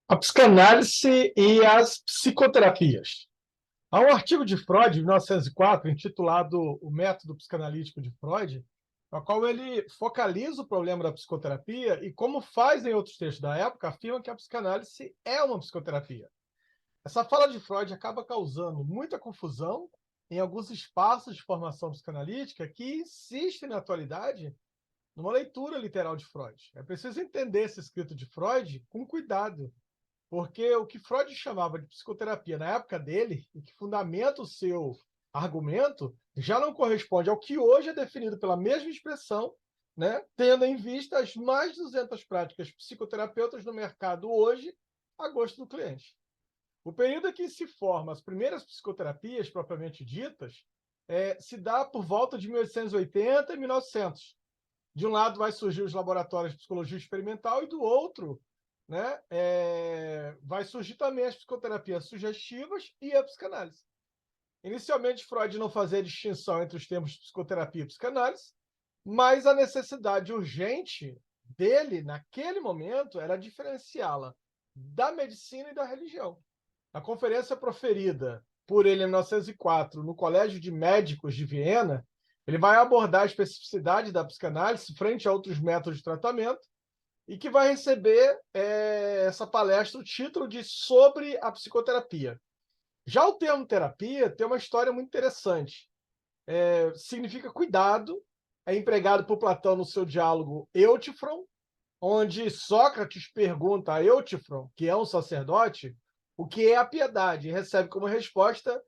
A psicanálise e as psicoterapias. Há um artigo de Freud, de 1904, intitulado O Método Psicanalítico de Freud, no qual ele focaliza o problema da psicoterapia e, como faz em outros textos da época, afirma que a psicanálise é uma psicoterapia. Essa fala de Freud acaba causando muita confusão em alguns espaços de formação psicanalítica que insistem na atualidade numa leitura literal de Freud. É preciso entender esse escrito de Freud com cuidado, porque o que Freud chamava de psicoterapia na época dele, e que fundamenta o seu argumento, já não corresponde ao que hoje é definido pela mesma expressão, né? Tendo em vista as mais de 200 práticas psicoterapeutas no mercado hoje, a gosto do cliente. O período em que se formam as primeiras psicoterapias propriamente ditas se dá por volta de 1880 e 1900. De um lado vai surgir os laboratórios de psicologia experimental e do outro, né, vai surgir também as psicoterapias sugestivas e a psicanálise. Inicialmente, Freud não fazia distinção entre os termos psicoterapia e psicanálise, mas a necessidade urgente dele, naquele momento, era diferenciá-la da medicina e da religião. A conferência proferida por ele em 1904 no Colégio de Médicos de Viena, ele vai abordar a especificidade da psicanálise frente a outros métodos de tratamento e que vai receber essa palestra o título de Sobre a Psicoterapia. Já o termo terapia tem uma história muito interessante. Significa cuidado, é empregado por Platão no seu diálogo Eutífron, onde Sócrates pergunta a Eutífron, que é um sacerdote, o que é a piedade, e recebe como resposta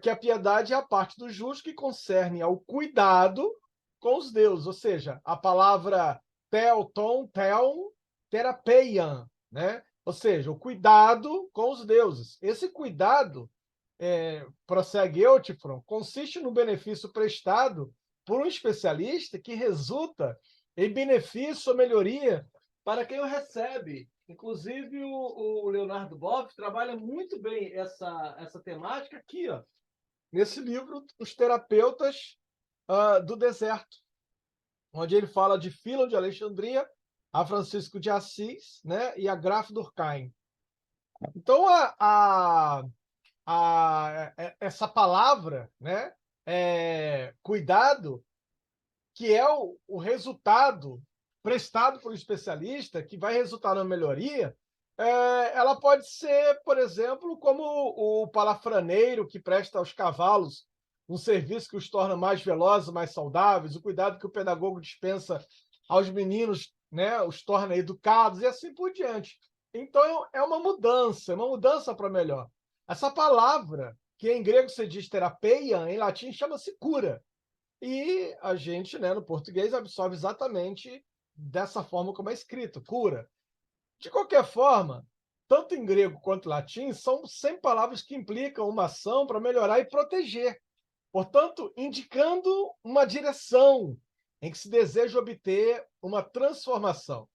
que a piedade é a parte do justo que concerne ao cuidado com os deuses, ou seja, a palavra theon, terapeian, né? Ou seja, o cuidado com os deuses. Esse cuidado, prossegue Eutífron, consiste no benefício prestado por um especialista que resulta em benefício ou melhoria para quem o recebe. Inclusive, o Leonardo Boff trabalha muito bem essa temática aqui, ó, nesse livro, Os Terapeutas do Deserto, onde ele fala de Filo de Alexandria, a Francisco de Assis, né, e a Graf Durkheim. Então, essa palavra, né, cuidado, que é o resultado prestado por um especialista, que vai resultar na melhoria, ela pode ser, por exemplo, como o palafraneiro que presta aos cavalos um serviço que os torna mais velozes, mais saudáveis, o cuidado que o pedagogo dispensa aos meninos, né, os torna educados e assim por diante. Então, é uma mudança para melhor. Essa palavra, que em grego se diz terapeia, em latim chama-se cura. E a gente, né, no português, absorve exatamente dessa forma como é escrito, cura. De qualquer forma, tanto em grego quanto em latim, são sempre palavras que implicam uma ação para melhorar e proteger. Portanto, indicando uma direção em que se deseja obter uma transformação.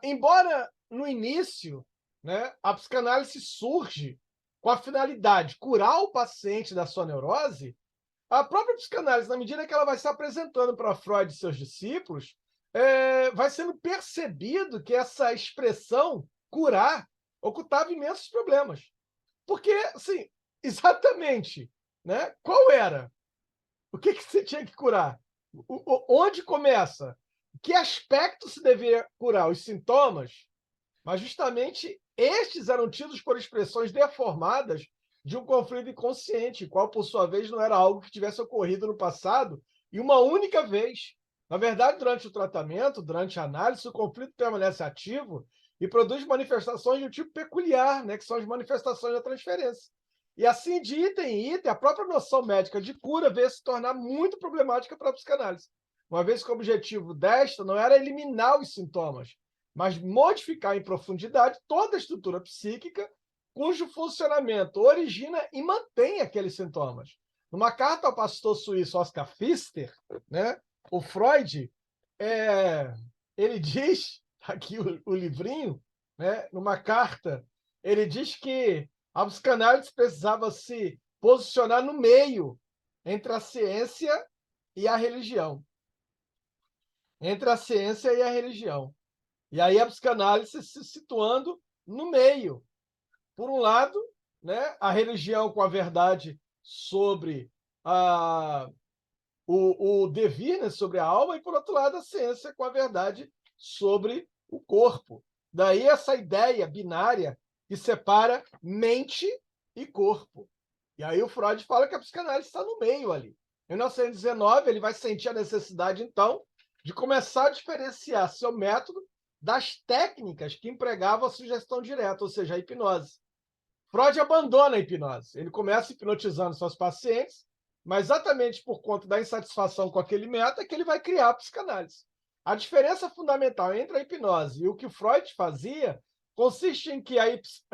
Embora no início, né, a psicanálise surge com a finalidade de curar o paciente da sua neurose, a própria psicanálise, na medida que ela vai se apresentando para Freud e seus discípulos, vai sendo percebido que essa expressão curar ocultava imensos problemas. Porque, assim, exatamente, né? Qual era? O que você tinha que curar? Onde começa? Que aspecto se deveria curar? Os sintomas? Mas justamente estes eram tidos por expressões deformadas de um conflito inconsciente, qual, por sua vez, não era algo que tivesse ocorrido no passado e uma única vez. Na verdade, durante o tratamento, durante a análise, o conflito permanece ativo e produz manifestações de um tipo peculiar, né, que são as manifestações da transferência. E assim, de item em item, a própria noção médica de cura veio se tornar muito problemática para a psicanálise, uma vez que o objetivo desta não era eliminar os sintomas, mas modificar em profundidade toda a estrutura psíquica cujo funcionamento origina e mantém aqueles sintomas. Numa carta ao pastor suíço Oscar Pfister, né, o Freud, ele diz, aqui o livrinho, né, numa carta, ele diz que a psicanálise precisava se posicionar no meio entre a ciência e a religião. Entre a ciência e a religião. E aí a psicanálise se situando no meio. Por um lado, né, a religião com a verdade sobre o devir, né, sobre a alma, e por outro lado a ciência com a verdade sobre o corpo. Daí essa ideia binária que separa mente e corpo. E aí o Freud fala que a psicanálise está no meio ali. Em 1919, ele vai sentir a necessidade, então, de começar a diferenciar seu método das técnicas que empregavam a sugestão direta, ou seja, a hipnose. Freud abandona a hipnose. Ele começa hipnotizando seus pacientes, mas exatamente por conta da insatisfação com aquele método é que ele vai criar a psicanálise. A diferença fundamental entre a hipnose e o que Freud fazia consiste em que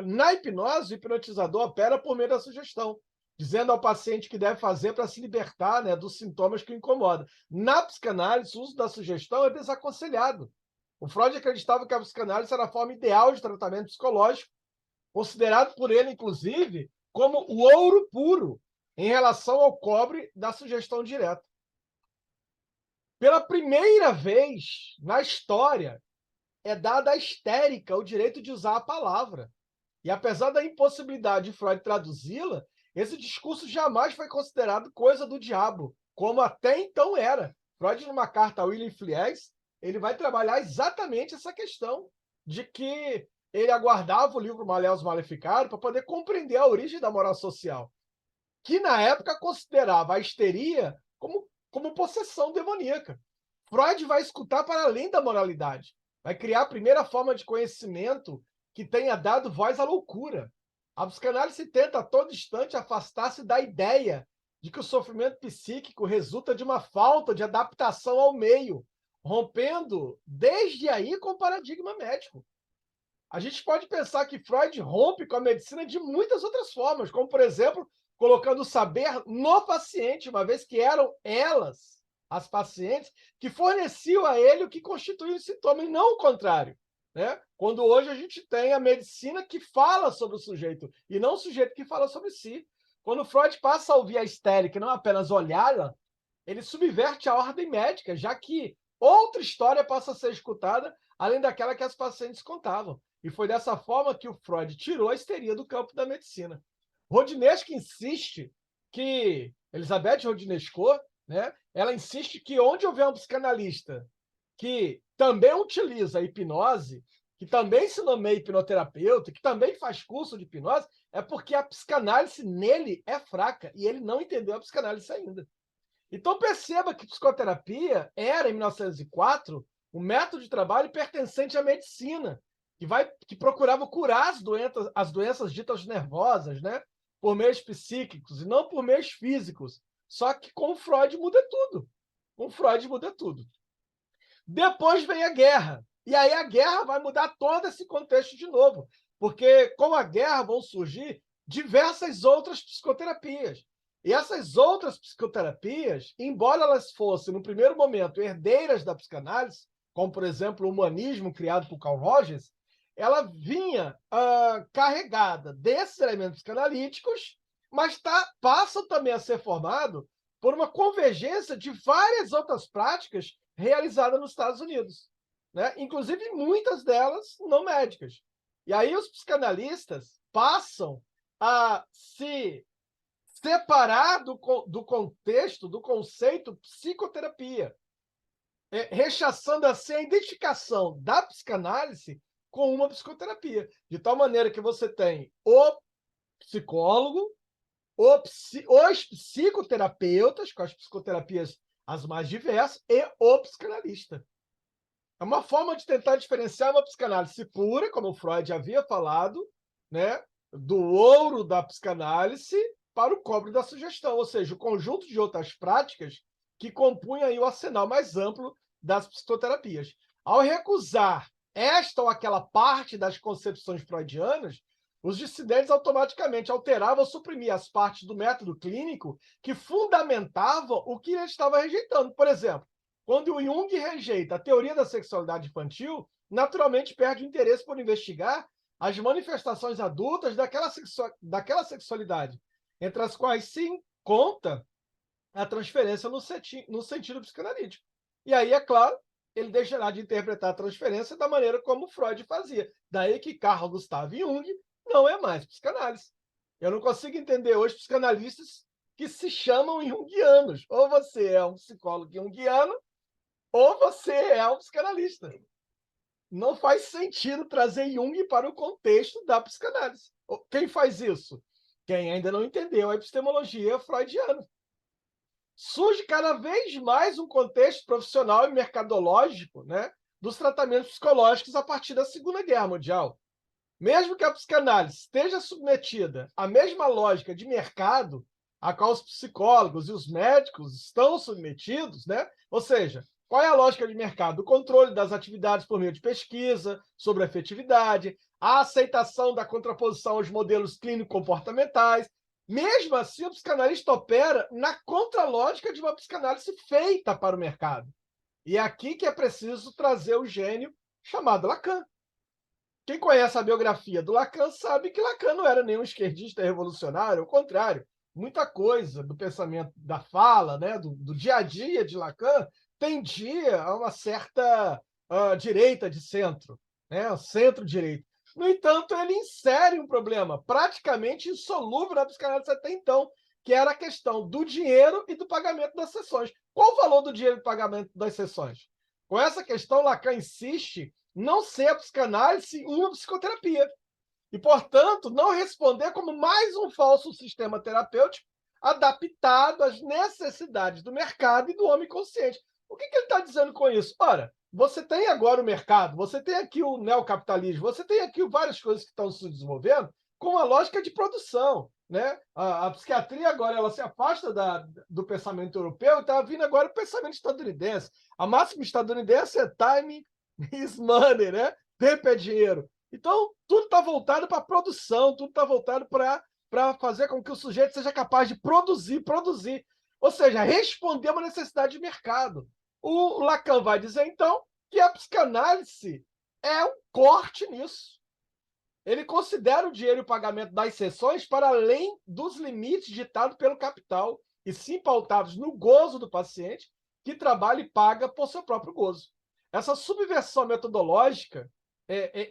na hipnose o hipnotizador opera por meio da sugestão, dizendo ao paciente o que deve fazer para se libertar, né, dos sintomas que o incomodam. Na psicanálise, o uso da sugestão é desaconselhado. O Freud acreditava que a psicanálise era a forma ideal de tratamento psicológico, considerado por ele, inclusive, como o ouro puro em relação ao cobre da sugestão direta. Pela primeira vez na história, é dada à histérica o direito de usar a palavra. E apesar da impossibilidade de Freud traduzi-la, esse discurso jamais foi considerado coisa do diabo, como até então era. Freud, numa carta a William Fliess, ele vai trabalhar exatamente essa questão de que ele aguardava o livro Malleus Maleficarum para poder compreender a origem da moral social, que na época considerava a histeria como possessão demoníaca. Freud vai escutar para além da moralidade, vai criar a primeira forma de conhecimento que tenha dado voz à loucura. A psicanálise tenta a todo instante afastar-se da ideia de que o sofrimento psíquico resulta de uma falta de adaptação ao meio, rompendo desde aí com o paradigma médico. A gente pode pensar que Freud rompe com a medicina de muitas outras formas, como, por exemplo, colocando o saber no paciente, uma vez que eram elas, as pacientes, que forneciam a ele o que constituía o sintoma, e não o contrário. Né? Quando hoje a gente tem a medicina que fala sobre o sujeito, e não o sujeito que fala sobre si. Quando Freud passa a ouvir a histérica e não apenas olhá-la, ele subverte a ordem médica, já que outra história passa a ser escutada, além daquela que as pacientes contavam. E foi dessa forma que o Freud tirou a histeria do campo da medicina. Rodinesco insiste que, Elizabeth Rodinesco, né, ela insiste que onde houver um psicanalista que também utiliza a hipnose, que também se nomeia hipnoterapeuta, que também faz curso de hipnose, é porque a psicanálise nele é fraca e ele não entendeu a psicanálise ainda. Então perceba que psicoterapia era, em 1904, um método de trabalho pertencente à medicina, que procurava curar as doenças ditas nervosas, né, por meios psíquicos e não por meios físicos. Só que com Freud muda tudo. Com Freud muda tudo. Depois vem a guerra. E aí a guerra vai mudar todo esse contexto de novo, porque com a guerra vão surgir diversas outras psicoterapias. E essas outras psicoterapias, embora elas fossem, no primeiro momento, herdeiras da psicanálise, como, por exemplo, o humanismo criado por Carl Rogers, ela vinha carregada desses elementos psicanalíticos, mas passa também a ser formado por uma convergência de várias outras práticas realizadas nos Estados Unidos, né? Inclusive muitas delas não médicas. E aí os psicanalistas passam a se separar do contexto, do conceito psicoterapia, rechaçando assim a identificação da psicanálise com uma psicoterapia, de tal maneira que você tem o psicólogo, os psicoterapeutas, com as psicoterapias as mais diversas, e o psicanalista. É uma forma de tentar diferenciar uma psicanálise pura, como o Freud havia falado, né, do ouro da psicanálise para o cobre da sugestão, ou seja, o conjunto de outras práticas que compunham aí o arsenal mais amplo das psicoterapias. Ao recusar esta ou aquela parte das concepções freudianas, os dissidentes automaticamente alteravam ou suprimiam as partes do método clínico que fundamentavam o que ele estava rejeitando. Por exemplo, quando o Jung rejeita a teoria da sexualidade infantil, naturalmente perde o interesse por investigar as manifestações adultas daquela sexualidade, entre as quais se conta a transferência no sentido psicanalítico. E aí, é claro, ele deixará de interpretar a transferência da maneira como Freud fazia. Daí que Carl Gustav Jung não é mais psicanálise. Eu não consigo entender hoje psicanalistas que se chamam junguianos. Ou você é um psicólogo junguiano, ou você é um psicanalista. Não faz sentido trazer Jung para o contexto da psicanálise. Quem faz isso? Quem ainda não entendeu a epistemologia freudiana. Surge cada vez mais um contexto profissional e mercadológico, né, dos tratamentos psicológicos a partir da Segunda Guerra Mundial. Mesmo que a psicanálise esteja submetida à mesma lógica de mercado a qual os psicólogos e os médicos estão submetidos, né? Ou seja, qual é a lógica de mercado? O controle das atividades por meio de pesquisa sobre a efetividade, a aceitação da contraposição aos modelos clínico-comportamentais. Mesmo assim, o psicanalista opera na contralógica de uma psicanálise feita para o mercado. E é aqui que é preciso trazer o gênio chamado Lacan. Quem conhece a biografia do Lacan sabe que Lacan não era nenhum esquerdista revolucionário, ao contrário, muita coisa do pensamento da fala, né, do dia a dia de Lacan, tendia a uma certa direita de centro, né, centro-direita. No entanto, ele insere um problema praticamente insolúvel na psicanálise até então, que era a questão do dinheiro e do pagamento das sessões. Qual o valor do dinheiro e do pagamento das sessões? Com essa questão, Lacan insiste não ser a psicanálise uma psicoterapia. E, portanto, não responder como mais um falso sistema terapêutico adaptado às necessidades do mercado e do homem consciente. O que ele está dizendo com isso? Ora, você tem agora o mercado, você tem aqui o neocapitalismo, você tem aqui várias coisas que estão se desenvolvendo com uma lógica de produção. Né? A psiquiatria agora ela se afasta do pensamento europeu e está vindo agora o pensamento estadunidense. A máxima estadunidense é time is money, né? Tempo é dinheiro. Então, tudo está voltado para a produção, tudo está voltado para fazer com que o sujeito seja capaz de produzir. Ou seja, responder a uma necessidade de mercado. O Lacan vai dizer, então, que a psicanálise é um corte nisso. Ele considera o dinheiro e o pagamento das sessões para além dos limites ditados pelo capital, e sim pautados no gozo do paciente, que trabalha e paga por seu próprio gozo. Essa subversão metodológica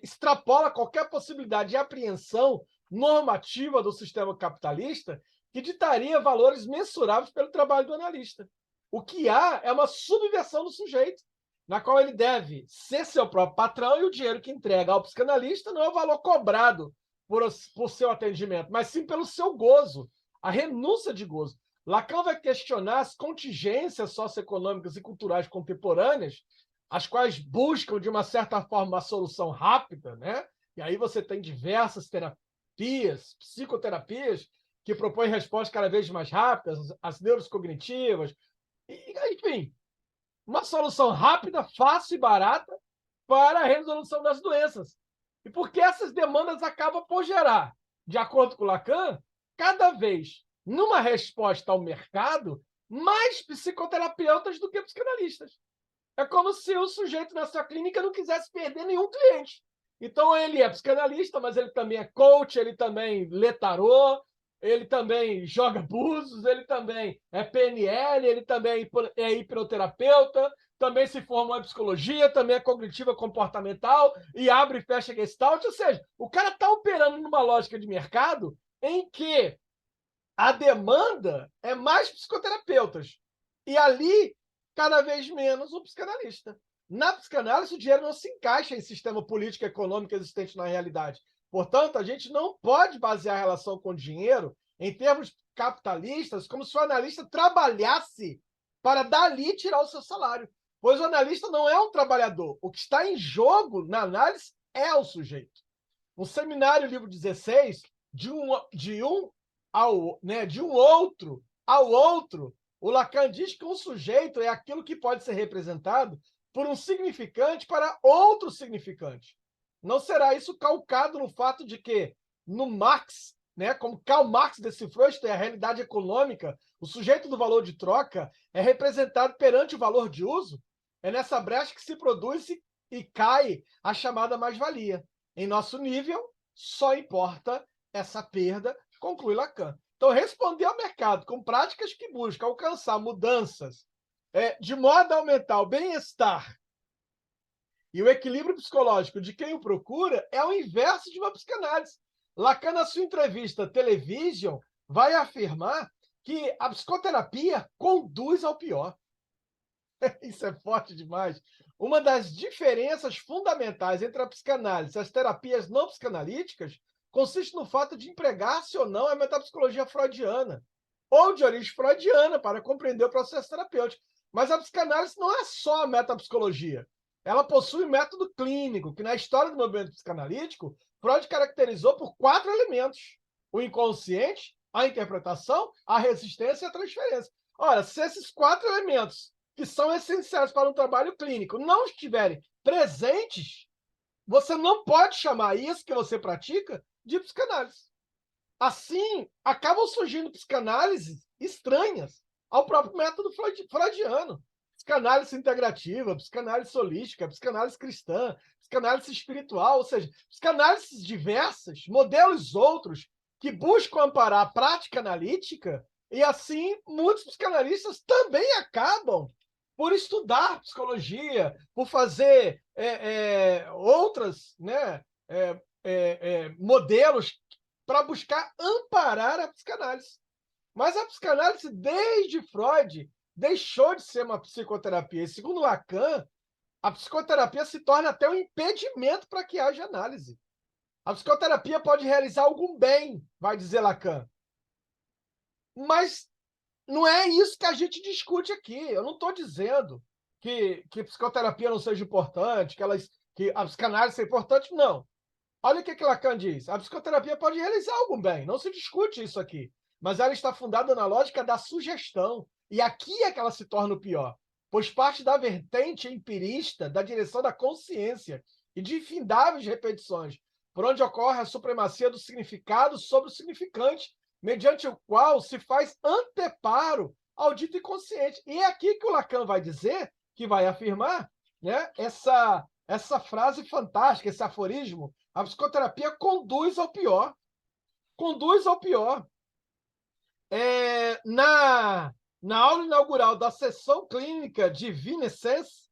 extrapola qualquer possibilidade de apreensão normativa do sistema capitalista que ditaria valores mensuráveis pelo trabalho do analista. O que há é uma subversão do sujeito, na qual ele deve ser seu próprio patrão e o dinheiro que entrega ao psicanalista não é o valor cobrado por seu atendimento, mas sim pelo seu gozo, a renúncia de gozo. Lacan vai questionar as contingências socioeconômicas e culturais contemporâneas, as quais buscam, de uma certa forma, uma solução rápida, né? E aí você tem diversas terapias, psicoterapias, que propõem respostas cada vez mais rápidas, as neurocognitivas, enfim, uma solução rápida, fácil e barata para a resolução das doenças. E porque essas demandas acabam por gerar, de acordo com Lacan, cada vez, numa resposta ao mercado, mais psicoterapeutas do que psicanalistas. É como se o sujeito na sua clínica não quisesse perder nenhum cliente. Então, ele é psicanalista, mas ele também é coach, ele também lê tarô, ele também joga búzios, ele também é PNL, ele também é hipnoterapeuta, também se forma em psicologia, também é cognitiva comportamental e abre e fecha Gestalt. Ou seja, o cara está operando numa lógica de mercado em que a demanda é mais psicoterapeutas. E ali, cada vez menos o psicanalista. Na psicanálise, o dinheiro não se encaixa em sistema político e econômico existente na realidade. Portanto, a gente não pode basear a relação com o dinheiro em termos capitalistas como se o analista trabalhasse para dali tirar o seu salário. Pois o analista não é um trabalhador. O que está em jogo na análise é o sujeito. No seminário, livro 16, de um outro ao outro, o Lacan diz que um sujeito é aquilo que pode ser representado por um significante para outro significante. Não será isso calcado no fato de que, no Marx, né, como Karl Marx decifrou, isto é, a realidade econômica, o sujeito do valor de troca é representado perante o valor de uso? É nessa brecha que se produz e cai a chamada mais-valia. Em nosso nível, só importa essa perda, conclui Lacan. Então, responder ao mercado com práticas que buscam alcançar mudanças de modo a aumentar o bem-estar E o equilíbrio psicológico de quem o procura é o inverso de uma psicanálise. Lacan, na sua entrevista Television, vai afirmar que a psicoterapia conduz ao pior. Isso é forte demais. Uma das diferenças fundamentais entre a psicanálise e as terapias não psicanalíticas consiste no fato de empregar-se ou não a metapsicologia freudiana, ou de origem freudiana, para compreender o processo terapêutico. Mas a psicanálise não é só a metapsicologia. Ela possui um método clínico, que na história do movimento psicanalítico, Freud caracterizou por 4 elementos: o inconsciente, a interpretação, a resistência e a transferência. Ora, se esses 4 elementos, que são essenciais para um trabalho clínico, não estiverem presentes, você não pode chamar isso que você pratica de psicanálise. Assim, acabam surgindo psicanálises estranhas ao próprio método freudiano. Psicanálise integrativa, psicanálise holística, psicanálise cristã, psicanálise espiritual, ou seja, psicanálises diversas, modelos outros que buscam amparar a prática analítica, e assim muitos psicanalistas também acabam por estudar psicologia, por fazer outras, né, modelos para buscar amparar a psicanálise. Mas a psicanálise, desde Freud, deixou de ser uma psicoterapia. E, segundo Lacan, a psicoterapia se torna até um impedimento para que haja análise. A psicoterapia pode realizar algum bem, vai dizer Lacan. Mas não é isso que a gente discute aqui. Eu não estou dizendo que psicoterapia não seja importante, que a psicanálise é importante, não. Olha o que Lacan diz. A psicoterapia pode realizar algum bem, não se discute isso aqui. Mas ela está fundada na lógica da sugestão. E aqui é que ela se torna o pior, pois parte da vertente empirista da direção da consciência e de infindáveis repetições, por onde ocorre a supremacia do significado sobre o significante, mediante o qual se faz anteparo ao dito inconsciente. E é aqui que o Lacan vai dizer, que vai afirmar, né, essa frase fantástica, esse aforismo: a psicoterapia conduz ao pior. Conduz ao pior. Na aula inaugural da sessão clínica de Vie Essence,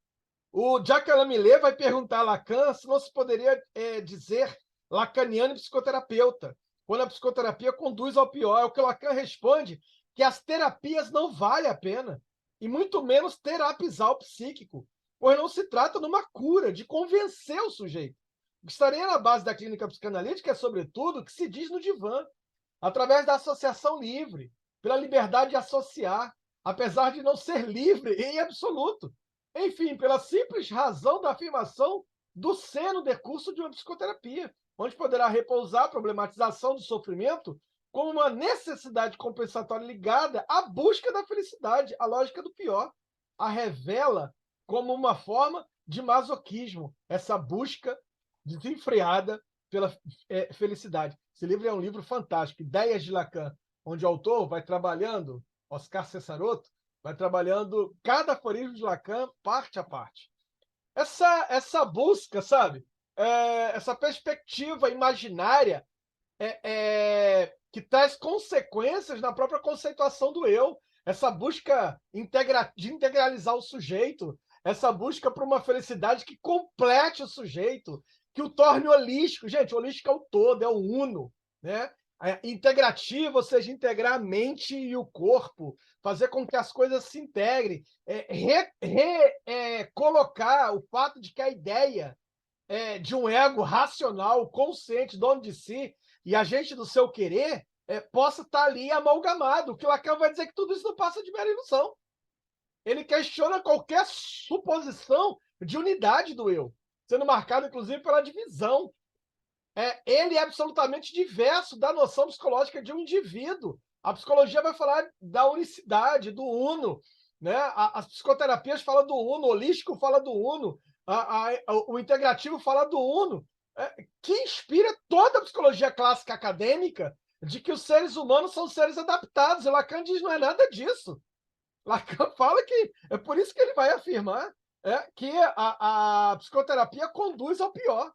o Jacques Lamilet vai perguntar a Lacan se não se poderia dizer lacaniano e psicoterapeuta, quando a psicoterapia conduz ao pior. É o que o Lacan responde, que as terapias não valem a pena, e muito menos terapizar o psíquico, pois não se trata de uma cura, de convencer o sujeito. O que estaria na base da clínica psicanalítica é, sobretudo, o que se diz no divã, através da associação livre, pela liberdade de associar, apesar de não ser livre em absoluto. Enfim, pela simples razão da afirmação do ser no decurso de uma psicoterapia, onde poderá repousar a problematização do sofrimento como uma necessidade compensatória ligada à busca da felicidade, a lógica do pior. A revela como uma forma de masoquismo, essa busca desenfreada pela felicidade. Esse livro é um livro fantástico, Ideias de Lacan, onde o autor vai trabalhando, Oscar Cesarotto, vai trabalhando cada aforismo de Lacan parte a parte. Essa busca, sabe? Essa perspectiva imaginária que traz consequências na própria conceituação do eu, essa busca de integralizar o sujeito, essa busca por uma felicidade que complete o sujeito, que o torne holístico. Gente, holístico é o todo, é o uno, né? Integrativo, ou seja, integrar a mente e o corpo, fazer com que as coisas se integrem, colocar o fato de que a ideia de um ego racional, consciente, dono de si, e agente do seu querer, possa estar ali amalgamado. O que Lacan vai dizer que tudo isso não passa de mera ilusão. Ele questiona qualquer suposição de unidade do eu, sendo marcado, inclusive, pela divisão. Ele é absolutamente diverso da noção psicológica de um indivíduo. A psicologia vai falar da unicidade, do uno, né? As psicoterapias falam do uno, o holístico fala do uno, o integrativo fala do uno, que inspira toda a psicologia clássica acadêmica de que os seres humanos são seres adaptados. E Lacan diz que não é nada disso. Lacan fala que é por isso que ele vai afirmar que a psicoterapia conduz ao pior.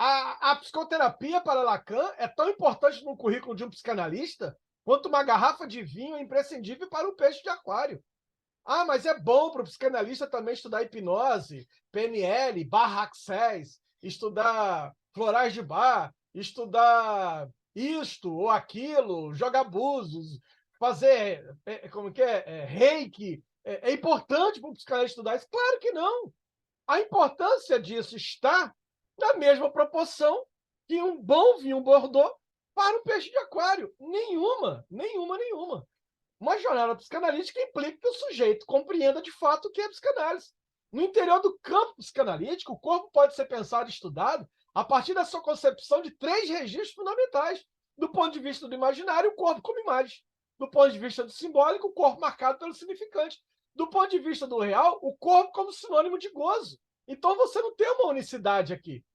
A psicoterapia para Lacan é tão importante no currículo de um psicanalista quanto uma garrafa de vinho é imprescindível para um peixe de aquário. Ah, mas é bom para o psicanalista também estudar hipnose, PNL, barra access, estudar florais de bar, estudar isto ou aquilo, jogar búzios, fazer, como que é, reiki. É importante para o psicanalista estudar isso? Claro que não. A importância disso está na mesma proporção que um bom vinho Bordeaux para um peixe de aquário. Nenhuma, nenhuma, nenhuma. Uma jornada psicanalítica implica que o sujeito compreenda de fato o que é psicanálise. No interior do campo psicanalítico, o corpo pode ser pensado e estudado a partir da sua concepção de 3 registros fundamentais. Do ponto de vista do imaginário, o corpo como imagem. Do ponto de vista do simbólico, o corpo marcado pelo significante. Do ponto de vista do real, o corpo como sinônimo de gozo. Então você não tem uma unicidade aqui.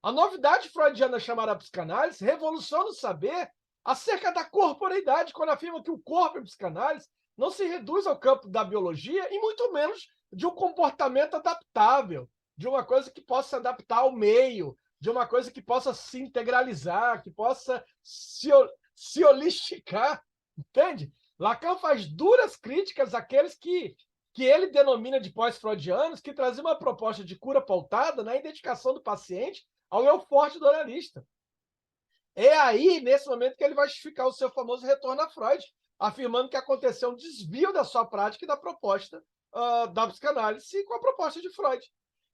A novidade freudiana chamada psicanálise revoluciona o saber acerca da corporeidade, quando afirma que o corpo em psicanálise não se reduz ao campo da biologia e muito menos de um comportamento adaptável, de uma coisa que possa se adaptar ao meio, de uma coisa que possa se integralizar, que possa se holisticar, entende? Lacan faz duras críticas àqueles que ele denomina de pós-freudianos, que traziam uma proposta de cura pautada na identificação do paciente ao eu forte do analista. É aí, nesse momento, que ele vai justificar o seu famoso retorno a Freud, afirmando que aconteceu um desvio da sua prática e da proposta da psicanálise com a proposta de Freud.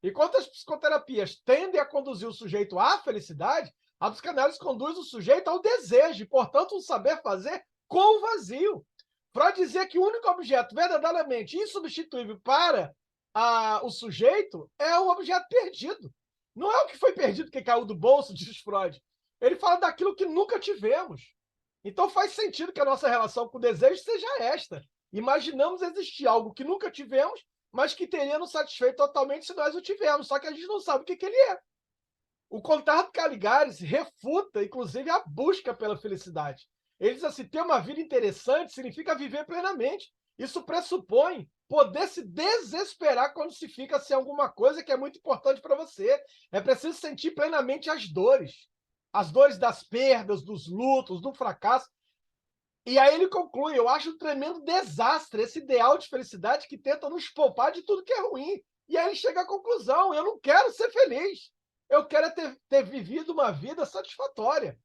Enquanto as psicoterapias tendem a conduzir o sujeito à felicidade, a psicanálise conduz o sujeito ao desejo, e, portanto, um saber fazer com o vazio. Freud dizia que o único objeto verdadeiramente insubstituível para o sujeito é o objeto perdido. Não é o que foi perdido que caiu do bolso, diz Freud. Ele fala daquilo que nunca tivemos. Então faz sentido que a nossa relação com o desejo seja esta. Imaginamos existir algo que nunca tivemos, mas que teria nos satisfeito totalmente se nós o tivermos, só que a gente não sabe o que ele é. O Conrado Caligares refuta, inclusive, a busca pela felicidade. Ele diz assim: ter uma vida interessante significa viver plenamente. Isso pressupõe poder se desesperar quando se fica sem alguma coisa que é muito importante para você. É preciso sentir plenamente as dores das perdas, dos lutos, do fracasso. E aí ele conclui: eu acho um tremendo desastre esse ideal de felicidade que tenta nos poupar de tudo que é ruim. E aí ele chega à conclusão: eu não quero ser feliz. Eu quero ter vivido uma vida satisfatória.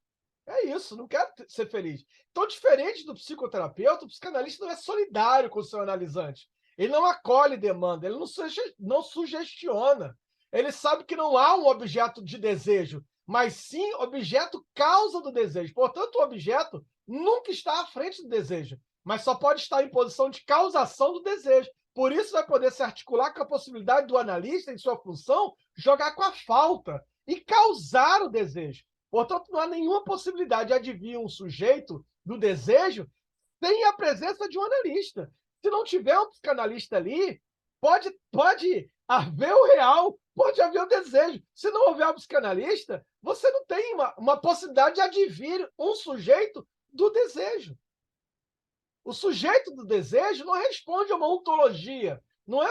É isso, não quero ser feliz. Então, diferente do psicoterapeuta, o psicanalista não é solidário com o seu analisante. Ele não acolhe demanda, ele não sugestiona. Ele sabe que não há um objeto de desejo, mas sim objeto causa do desejo. Portanto, o objeto nunca está à frente do desejo, mas só pode estar em posição de causação do desejo. Por isso, vai poder se articular com a possibilidade do analista, em sua função, jogar com a falta e causar o desejo. Portanto, não há nenhuma possibilidade de advir um sujeito do desejo sem a presença de um analista. Se não tiver um psicanalista ali, pode haver o real, pode haver o desejo. Se não houver um psicanalista, você não tem uma possibilidade de advir um sujeito do desejo. O sujeito do desejo não responde a uma ontologia, não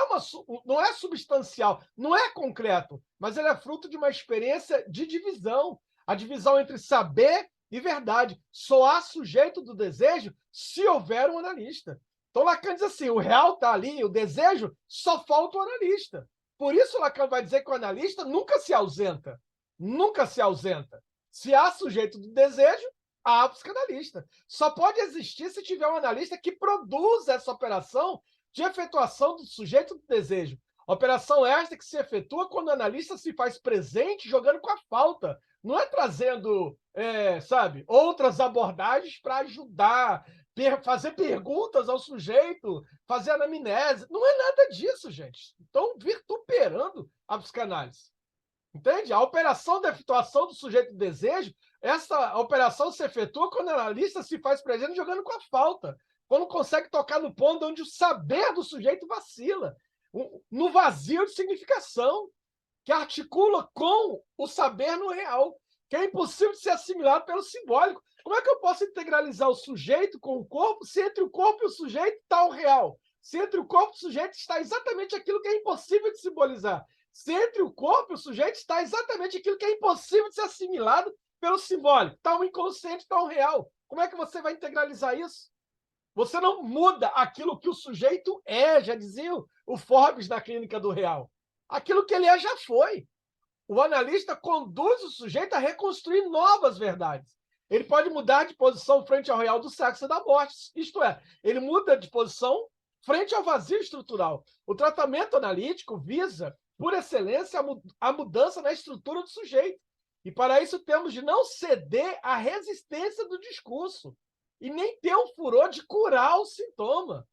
é substancial, não é concreto, mas ele é fruto de uma experiência de divisão. A divisão entre saber e verdade. Só há sujeito do desejo se houver um analista. Então Lacan diz assim: o real está ali, o desejo, só falta o analista. Por isso Lacan vai dizer que o analista nunca se ausenta. Nunca se ausenta. Se há sujeito do desejo, há psicanalista. Só pode existir se tiver um analista que produza essa operação de efetuação do sujeito do desejo. Operação esta que se efetua quando o analista se faz presente jogando com a falta. Não é trazendo, sabe, outras abordagens para ajudar, fazer perguntas ao sujeito, fazer anamnese. Não é nada disso, gente. Estão vituperando a psicanálise. Entende? A operação da efetuação do sujeito do desejo, essa operação se efetua quando o analista se faz presente jogando com a falta, quando consegue tocar no ponto onde o saber do sujeito vacila, no vazio de significação, que articula com o saber no real, que é impossível de ser assimilado pelo simbólico. Como é que eu posso integralizar o sujeito com o corpo se entre o corpo e o sujeito está o real? Se entre o corpo e o sujeito está exatamente aquilo que é impossível de simbolizar? Se entre o corpo e o sujeito está exatamente aquilo que é impossível de ser assimilado pelo simbólico? Está o inconsciente, está o real. Como é que você vai integralizar isso? Você não muda aquilo que o sujeito é, já dizia o Forbes na Clínica do Real. Aquilo que ele é já foi. O analista conduz o sujeito a reconstruir novas verdades. Ele pode mudar de posição frente ao real do sexo e da morte, isto é, ele muda de posição frente ao vazio estrutural. O tratamento analítico visa, por excelência, a mudança na estrutura do sujeito. E para isso temos de não ceder à resistência do discurso e nem ter o furor de curar o sintoma.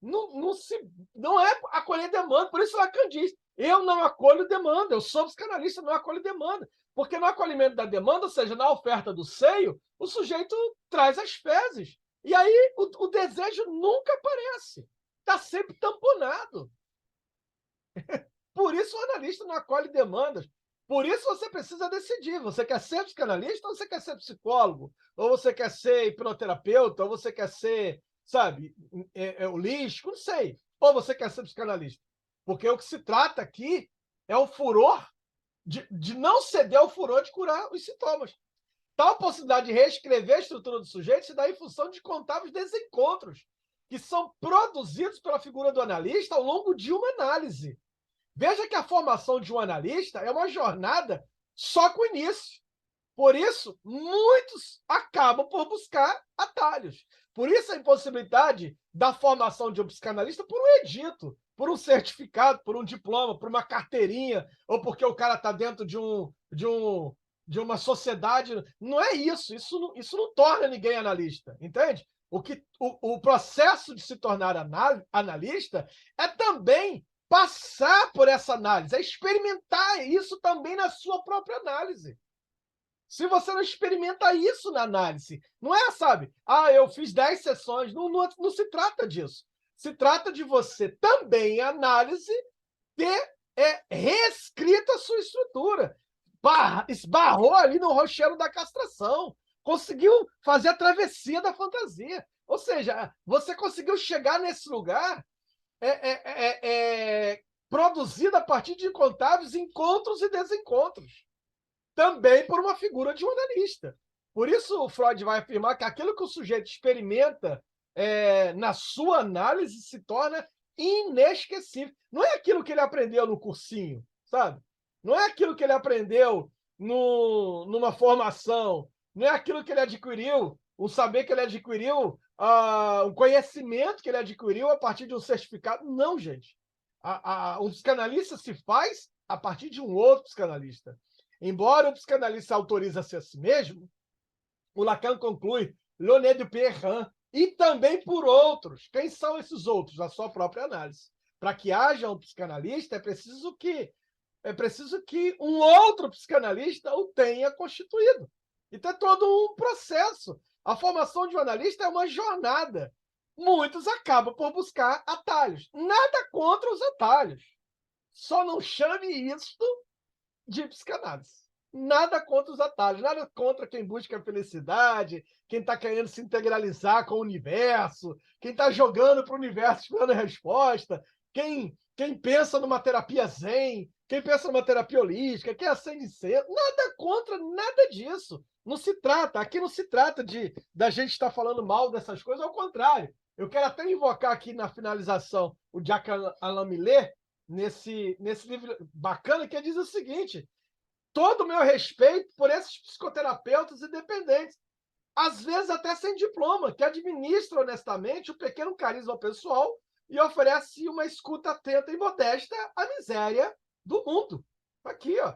Não é acolher demanda, por isso Lacan diz, eu não acolho demanda, eu sou psicanalista, não acolho demanda. Porque no acolhimento da demanda, ou seja, na oferta do seio, o sujeito traz as fezes. E aí o desejo nunca aparece. Está sempre tamponado. Por isso o analista não acolhe demandas. Por isso você precisa decidir. Você quer ser psicanalista ou você quer ser psicólogo? Ou você quer ser hipnoterapeuta? Ou você quer ser, sabe, holístico? Não sei. Ou você quer ser psicanalista? Porque o que se trata aqui é o furor de não ceder ao furor de curar os sintomas. Tal possibilidade de reescrever a estrutura do sujeito se dá em função de contáveis desencontros que são produzidos pela figura do analista ao longo de uma análise. Veja que a formação de um analista é uma jornada só com início. Por isso, muitos acabam por buscar atalhos. Por isso a impossibilidade da formação de um psicanalista por um edito, por um certificado, por um diploma, por uma carteirinha, ou porque o cara está dentro de uma sociedade. Não é isso. Isso não torna ninguém analista, entende? O processo de se tornar analista é também passar por essa análise, é experimentar isso também na sua própria análise. Se você não experimenta isso na análise, não é, sabe? Eu fiz 10 sessões, não se trata disso. Se trata de você também, em análise, ter reescrito a sua estrutura. Esbarrou ali no rochedo da castração, conseguiu fazer a travessia da fantasia. Ou seja, você conseguiu chegar nesse lugar produzido a partir de incontáveis encontros e desencontros, também por uma figura de um analista. Por isso, o Freud vai afirmar que aquilo que o sujeito experimenta na sua análise se torna inesquecível. Não é aquilo que ele aprendeu no cursinho, sabe? Não é aquilo que ele aprendeu numa formação, não é aquilo que ele adquiriu, o saber que ele adquiriu, o conhecimento que ele adquiriu a partir de um certificado. Não, gente. Um psicanalista se faz a partir de um outro psicanalista. Embora o psicanalista autorize-se a si mesmo, o Lacan conclui Leonet de Perrin, e também por outros. Quem são esses outros? A sua própria análise. Para que haja um psicanalista, é preciso que um outro psicanalista o tenha constituído. Então é todo um processo. A formação de um analista é uma jornada. Muitos acabam por buscar atalhos. Nada contra os atalhos. Só não chame isso de psicanálise. Nada contra os atalhos, nada contra quem busca a felicidade, quem está querendo se integralizar com o universo, quem está jogando para o universo esperando a resposta, quem pensa numa terapia zen, quem pensa numa terapia holística, quem acende cedo. Nada contra nada disso. Não se trata, aqui não se trata da gente estar falando mal dessas coisas, ao contrário. Eu quero até invocar aqui na finalização o Jacques Alain Millet, nesse livro bacana, que diz o seguinte: todo o meu respeito por esses psicoterapeutas independentes, às vezes até sem diploma, que administram honestamente o pequeno carisma pessoal e oferece uma escuta atenta e modesta à miséria do mundo. Aqui, ó.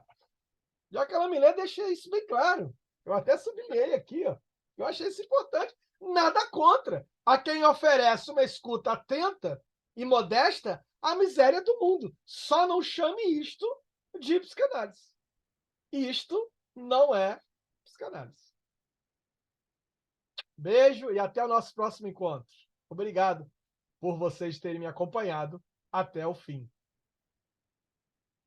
Já que ela me lê, deixei isso bem claro. Eu até sublinhei aqui, ó. Eu achei isso importante. Nada contra a quem oferece uma escuta atenta e modesta à miséria do mundo. Só não chame isto de psicanálise. Isto não é psicanálise. Beijo e até o nosso próximo encontro. Obrigado por vocês terem me acompanhado até o fim.